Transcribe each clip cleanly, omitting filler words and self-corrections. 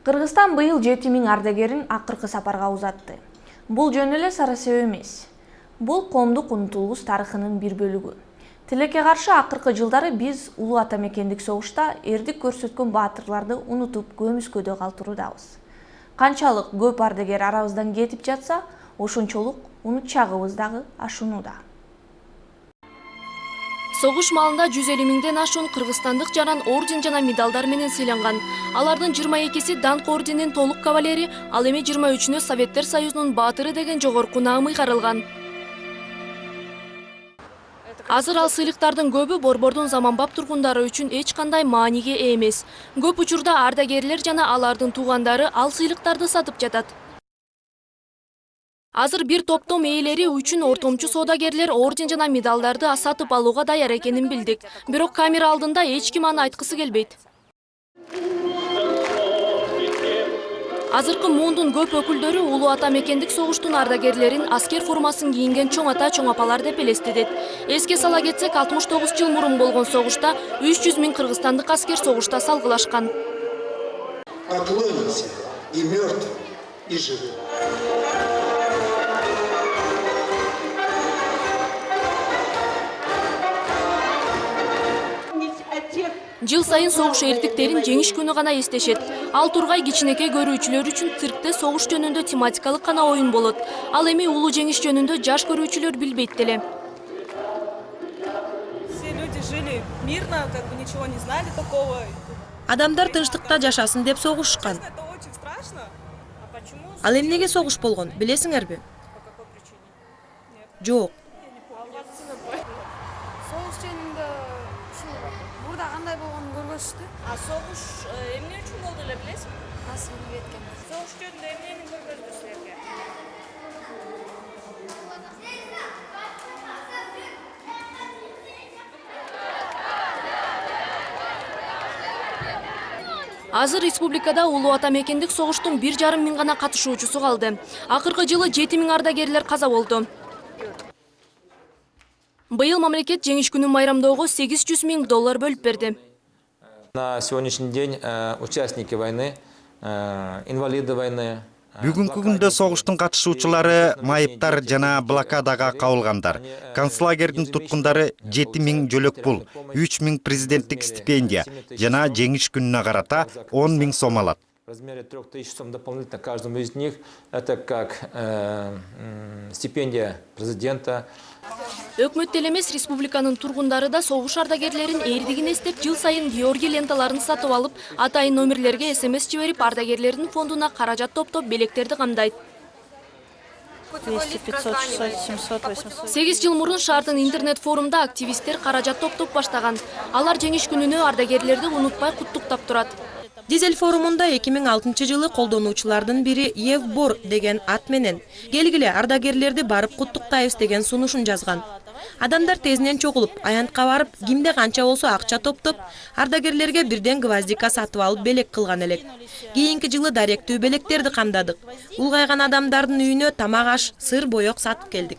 Кыргызстан быйыл 7000 ардагерин акыркы сапарга узатты. Бул жөн эле сара себеп эмес. Бул коомдук унутулгус тарыхынын бир бөлүгү. Тилекке каршы акыркы жылдары биз улуу ата мекендик согушта эрдик көрсөткөн баатырларды унутуп көмүскөдө калтыруудабыз. Канчалык көп ардагер арабыздан кетип жатса, ошончолук унутчагыбыз дагы ашуунуда. Согуш маалында 150 миңден ашуун кыргызстандык жаран орден жана медалдар менен сыйланган. Алардын 22си Данк орденинин толук кавалери, ал эми 23-нө Советтер Союзунун баатыры деген жогорку наам ыйгарылган. Азыр ал сыйлыктардын көбү Борбордун заманбап тургундары үчүн эч кандай мааниге ээ эмес. Көп учурда ардагерлер жана алардын туугандары ал сыйлыктарды сатып жатат. Азыр бир топтом ээлери үчүн ортомчу соодагерлер орден жана медалдарды сатып алууга даяр экенин билдик. Бирок камера алдында эч ким аны айткысы келбейт. Азыркы муундун көп өкүлдөрү улуу ата мекендик согуштун ардагерлерин аскер формасын кийинген чоң ата чоң апалар деп элестедет. Эске сала кетсек, 69 жыл мурун болгон согушта 300 миң кыргызстандык аскер согушта салгылашкан. Поклонимся и мертвым, и живым. Жыл сайын согуш эрдиктерин жеңиш күнү гана эстешет. Ал тургай кичинекей көрүүчүлөр үчүн циркте согуш жөнүндө тематикалык гана оюн болот. Ал эми улуу жеңиш жөнүндө жаш көрүүчүлөр билбейт деле. Все люди жили мирно, ничего не знали такого. Адамдар тынчтыкта жашасын деп согушкан. Это очень страшно. А почему? Ал эмнеге согуш болгон, билесиңерби? По какой причине? Жок. Согуш жөнүндө мурда кандай болгонун көргөзүштү. А согуш эмне үчүн болду эле билесиңби? Кайсы билбей эткенбиз. Согуш жөнүндө эмнени көргөздү силерге? Азыр республикада улуу ата мекендик согуштун 1,5 миң гана катышуучусу калды. Акыркы жылы 7 миң ардагерлер каза болду. Быйыл мамлекет жеңиш күнүн майрамдоого $800 миң бөлүп берди. На сегодняшний день участники войны, инвалиды войны. Бүгүнкү күндө согуштун катышуучулары майыптар жана блокадага кабылгандар. Концлагердин туткундары 7 миң жөлөк пул, 3 миң президенттик стипендия жана жеңиш күнүнө карата 10 миң сом алат. В размере 3000 сом дополнительно каждому из них. Это как стипендия президента. Өкмөт деле эмес, республиканын тургундары да согуш ардагерлерин эрдигин эстеп, жыл сайын Георгий ленталарын сатып алып, атайын номерлерге СМС жиберип, ардагерлердин фондуна каражат топтоп, белектерди камдайт. 200, 500, 600, 700, 800. 8 жыл мурун шаардын интернет форумда активисттер каражат топтоп баштаган. Алар жеңиш күнүнө ардагерлерди унутпай куттуктап турат. Дизель форумунда 2006 жылы колдонуучулардын бири Евбор деген ат менен келгиле ардагерлерди барып куттуктайбыз деген сунушун жазган. Адамдар тезинен чогулуп, аянтка барып, кимде канча болсо акча топтоп, ардагерлерге бирден гвоздика сатып алып белек кылган элек. Кийинки жылы даректүү белектерди камдадык. Улгайган адамдардын үйүнө тамак аш, сыр боек сатып келдик.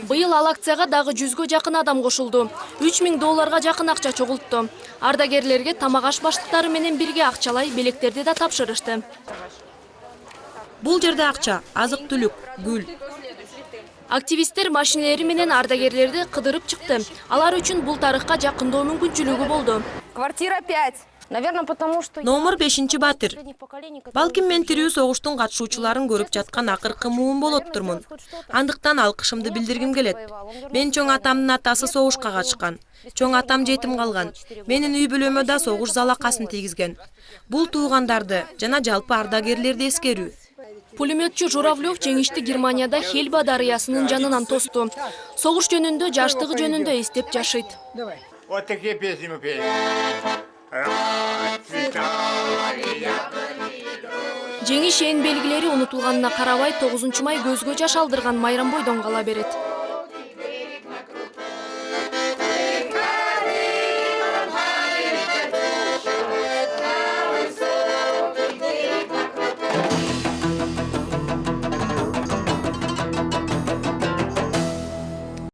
Быйыл ал акцияга дагы 100гө жакын адам кошулду. $3 миң жакын акча чогултту. Ардагерлерге тамак аш баштыктары менен бирге акчалай белектерди да тапшырышты. Бул жерде акча, азык-түлүк, гүл. Активисттер машинелери менен ардагерлерди кыдырып чыкты. Алар үчүн бул тарыхка жакындоо мүмкүнчүлүгү болду. Квартира 5. Наверное, потому что Номер 5-чи батыр. Балким мен тирүү согуштун катышуучуларын көрүп жаткан акыркы муун болот турмун. Андыктан алкышымды билдиргим келет. Мен чоң атамдын атасы согушка катышкан. Чоң атам жетим калган. Менин үй бүлөмө да согуш залакасын тийгизген. Бул туугандарды жана жалпы ардагерлерди эскерүү. Пулеметчу Журавлев жеңишти Германияда Хельба дарыясынын жанынан тосту. Согуш жөнүндө, жаштыгы жөнүндө эстеп жашайт. Вот такие песни мы пели. Жеңиш эн белгилери унутулганына карабай 9 май көзгө жаш алдырган Майрамбойдон кала берет.